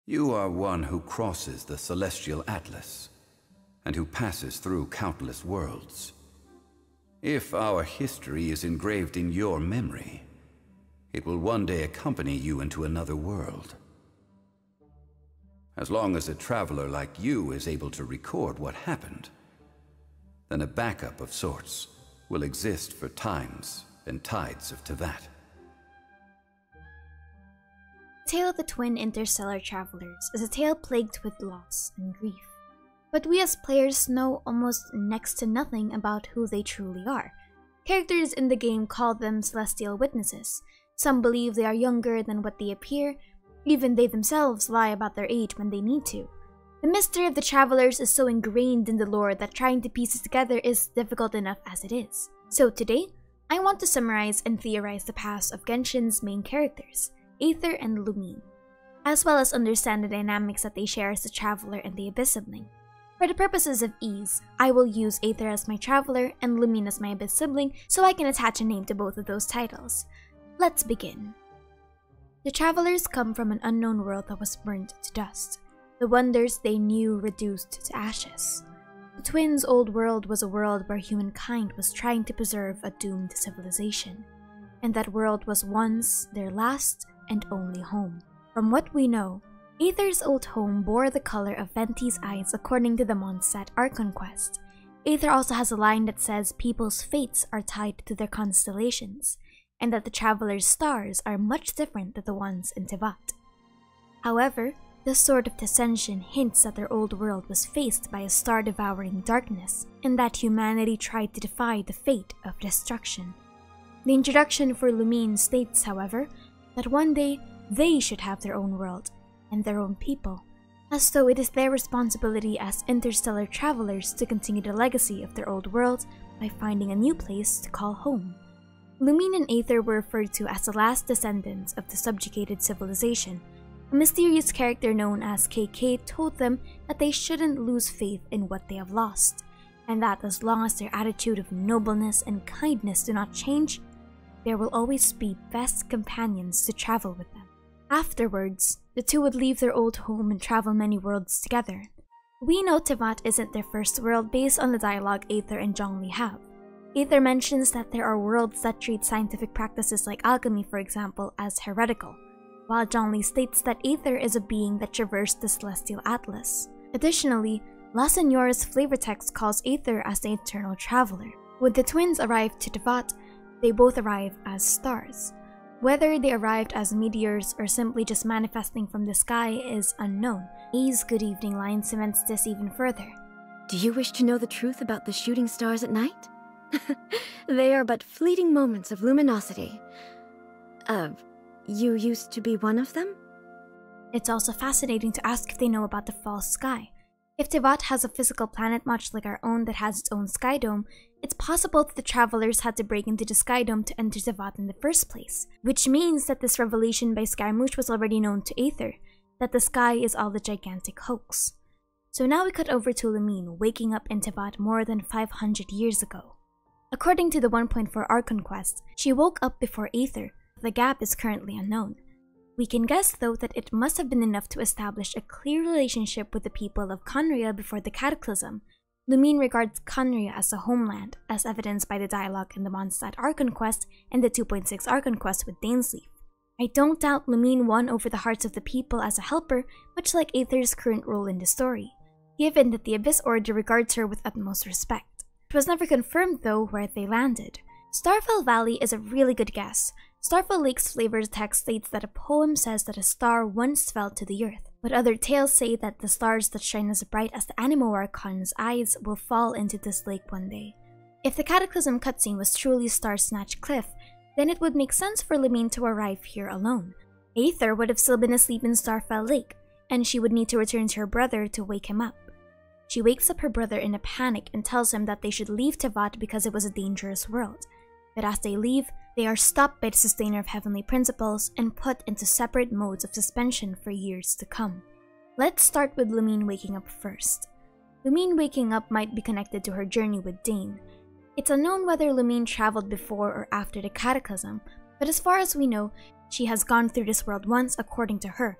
You are one who crosses the celestial atlas, and who passes through countless worlds. If our history is engraved in your memory, it will one day accompany you into another world. As long as a traveler like you is able to record what happened, then a backup of sorts will exist for times and tides of TEYVAT. Tale of the Twin Interstellar Travelers is a tale plagued with loss and grief. But we as players know almost next to nothing about who they truly are. Characters in the game call them celestial witnesses. Some believe they are younger than what they appear. Even they themselves lie about their age when they need to. The mystery of the travelers is so ingrained in the lore that trying to piece it together is difficult enough as it is. So today, I want to summarize and theorize the past of Genshin's main characters, Aether and Lumine, as well as understand the dynamics that they share as the traveler and the Abyss sibling. For the purposes of ease, I will use Aether as my traveler and Lumine as my Abyss sibling so I can attach a name to both of those titles. Let's begin. The travelers come from an unknown world that was burnt to dust, the wonders they knew reduced to ashes. The twins' old world was a world where humankind was trying to preserve a doomed civilization, and that world was once their last and only home. From what we know, Aether's old home bore the color of Venti's eyes according to the Mondstadt Archon quest. Aether also has a line that says people's fates are tied to their constellations, and that the travelers' stars are much different than the ones in TEYVAT. However, the Sword of Descension hints that their old world was faced by a star-devouring darkness, and that humanity tried to defy the fate of destruction. The introduction for Lumine states, however, that one day they should have their own world and their own people, as though it is their responsibility as interstellar travelers to continue the legacy of their old world by finding a new place to call home. Lumine and Aether were referred to as the last descendants of the subjugated civilization. A mysterious character known as KK told them that they shouldn't lose faith in what they have lost, and that as long as their attitude of nobleness and kindness do not change, there will always be best companions to travel with them. Afterwards, the two would leave their old home and travel many worlds together. We know TEYVAT isn't their first world based on the dialogue Aether and Zhongli have. Aether mentions that there are worlds that treat scientific practices like alchemy, for example, as heretical, while Zhongli states that Aether is a being that traversed the celestial atlas. Additionally, La Señora's flavor text calls Aether as the eternal traveler. When the twins arrive to TEYVAT, they both arrive as stars. Whether they arrived as meteors or simply just manifesting from the sky is unknown. A's good evening line cements this even further. Do you wish to know the truth about the shooting stars at night? They are but fleeting moments of luminosity. You used to be one of them? It's also fascinating to ask if they know about the false sky. If TEYVAT has a physical planet much like our own that has its own sky dome, it's possible that the travelers had to break into the sky dome to enter TEYVAT in the first place, which means that this revelation by Scaramouche was already known to Aether, that the sky is all a gigantic hoax. So now we cut over to Lumine waking up in TEYVAT more than 500 years ago. According to the 1.4 Archon quest, she woke up before Aether. The gap is currently unknown. We can guess though that it must have been enough to establish a clear relationship with the people of Khaenri'ah before the Cataclysm. Lumine regards Khaenri'ah as a homeland, as evidenced by the dialogue in the Mondstadt Archon quest and the 2.6 Archon quest with Dainsleif. I don't doubt Lumine won over the hearts of the people as a helper, much like Aether's current role in the story, given that the Abyss Order regards her with utmost respect. It was never confirmed though where they landed. Starfell Valley is a really good guess. Starfell Lake's flavor text states that a poem says that a star once fell to the earth, but other tales say that the stars that shine as bright as the Anemo Archon's eyes will fall into this lake one day. If the Cataclysm cutscene was truly Star Snatch Cliff, then it would make sense for Lumine to arrive here alone. Aether would have still been asleep in Starfell Lake, and she would need to return to her brother to wake him up. She wakes up her brother in a panic and tells him that they should leave TEYVAT because it was a dangerous world. But as they leave, they are stopped by the Sustainer of Heavenly Principles and put into separate modes of suspension for years to come. Let's start with Lumine waking up first. Lumine waking up might be connected to her journey with Dane. It's unknown whether Lumine traveled before or after the Cataclysm, but as far as we know, she has gone through this world once according to her.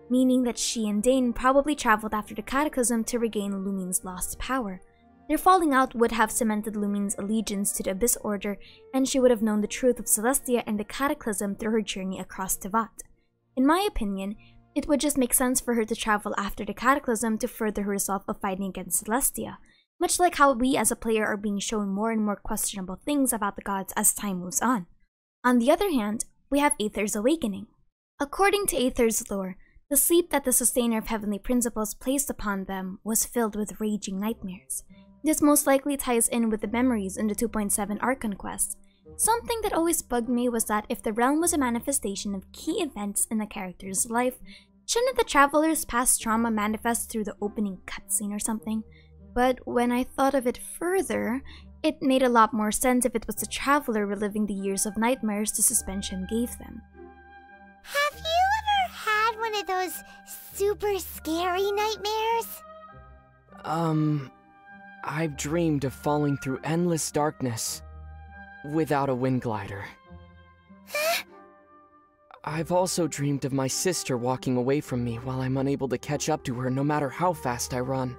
meaning that she and Dane probably traveled after the Cataclysm to regain LUMINE'S lost power. Their falling out would have cemented LUMINE'S allegiance to the Abyss Order, and she would have known the truth of Celestia and the Cataclysm through her journey across TEYVAT. In my opinion, it would just make sense for her to travel after the Cataclysm to further her resolve of fighting against Celestia, much like how we as a player are being shown more and more questionable things about the gods as time moves on. On the other hand, we have AETHER'S awakening. According to AETHER'S lore, the sleep that the Sustainer of Heavenly Principles placed upon them was filled with raging nightmares. This most likely ties in with the memories in the 2.7 Archon quest. Something that always bugged me was that if the realm was a manifestation of key events in a character's life, shouldn't the Traveler's past trauma manifest through the opening cutscene or something? But when I thought of it further, it made a lot more sense if it was the Traveler reliving the years of nightmares the suspension gave them. Have you ever had one of those super scary nightmares? I've dreamed of falling through endless darkness without a wind glider. I've also dreamed of my sister walking away from me while I'm unable to catch up to her no matter how fast I run.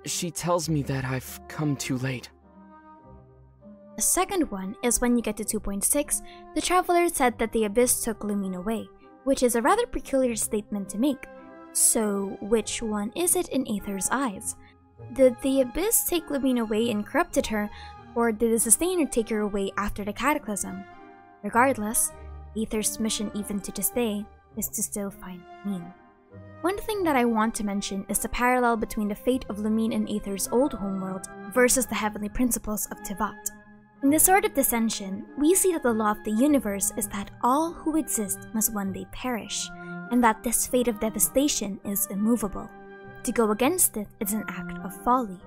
She tells me that I've come too late. The second one is when you get to 2.6, the Traveler said that the Abyss took Lumine away, which is a rather peculiar statement to make. So, which one is it in AETHER'S eyes? Did the Abyss take Lumine away and corrupted her, or did the Sustainer take her away after the Cataclysm? Regardless, AETHER'S mission even to this day is to still find Lumine. One thing that I want to mention is the parallel between the fate of Lumine in AETHER'S old homeworld versus the heavenly principles of TEYVAT. In the Sword of Dissension, we see that the law of the universe is that all who exist must one day perish, and that this fate of devastation is immovable. To go against it is an act of folly.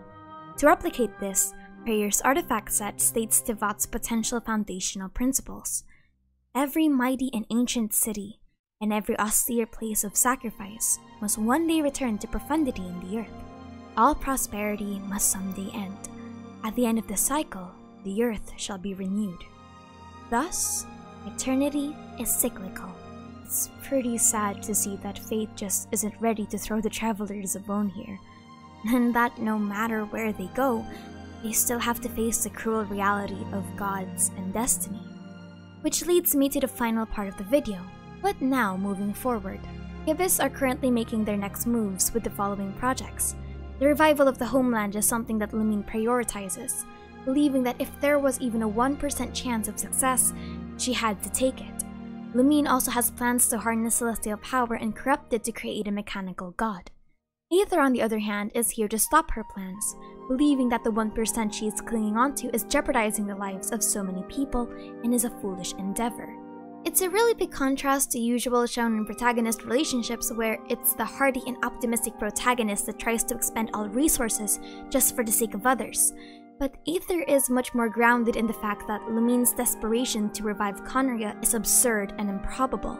To replicate this, Prayer's artifact set states TEYVAT's potential foundational principles. Every mighty and ancient city, and every austere place of sacrifice must one day return to profundity in the earth. All prosperity must someday end. At the end of the cycle, the earth shall be renewed. Thus, eternity is cyclical. It's pretty sad to see that fate just isn't ready to throw the Travelers a bone here, and that no matter where they go, they still have to face the cruel reality of gods and destiny. Which leads me to the final part of the video. But now, moving forward, the Abyss are currently making their next moves with the following projects. The revival of the homeland is something that Lumine prioritizes, believing that if there was even a 1% chance of success, she had to take it. Lumine also has plans to harness celestial power and corrupt it to create a mechanical god. AETHER, on the other hand, is here to stop her plans, believing that the 1% she is clinging onto is jeopardizing the lives of so many people and is a foolish endeavor. It's a really big contrast to usual shonen protagonist relationships where it's the hardy and optimistic protagonist that tries to expend all resources just for the sake of others. But AETHER is much more grounded in the fact that Lumine's desperation to revive Conria is absurd and improbable.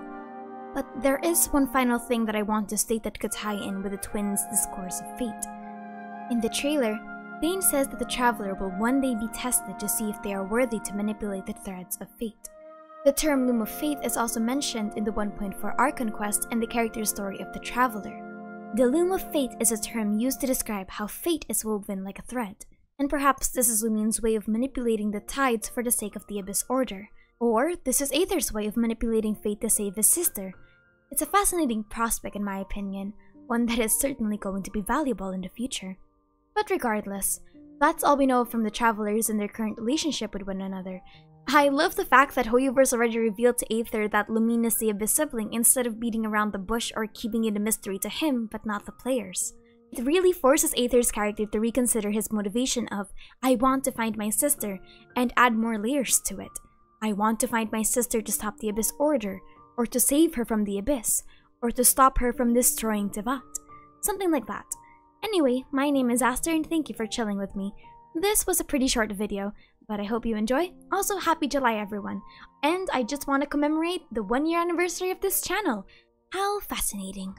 But there is one final thing that I want to state that could tie in with the twins' discourse of fate. In the trailer, Dane says that the Traveler will one day be tested to see if they are worthy to manipulate the threads of fate. The term Loom of Fate is also mentioned in the 1.4 Archon quest and the character story of the Traveler. The Loom of Fate is a term used to describe how fate is woven like a thread, and perhaps this is Lumine's way of manipulating the tides for the sake of the Abyss Order. Or this is AETHER'S way of manipulating fate to save his sister. It's a fascinating prospect in my opinion, one that is certainly going to be valuable in the future. But regardless, that's all we know from the Travelers and their current relationship with one another. I love the fact that HoYoverse already revealed to AETHER that Lumine is the Abyss sibling instead of beating around the bush or keeping it a mystery to him but not the players. It really forces AETHER'S character to reconsider his motivation of, I want to find my sister, and add more layers to it. I want to find my sister to stop the Abyss Order, or to save her from the Abyss, or to stop her from destroying TEYVAT. Something like that. Anyway, my name is Aster and thank you for chilling with me. This was a pretty short video, but I hope you enjoy. Also, happy July everyone. And I just want to commemorate the 1-year anniversary of this channel. How fascinating.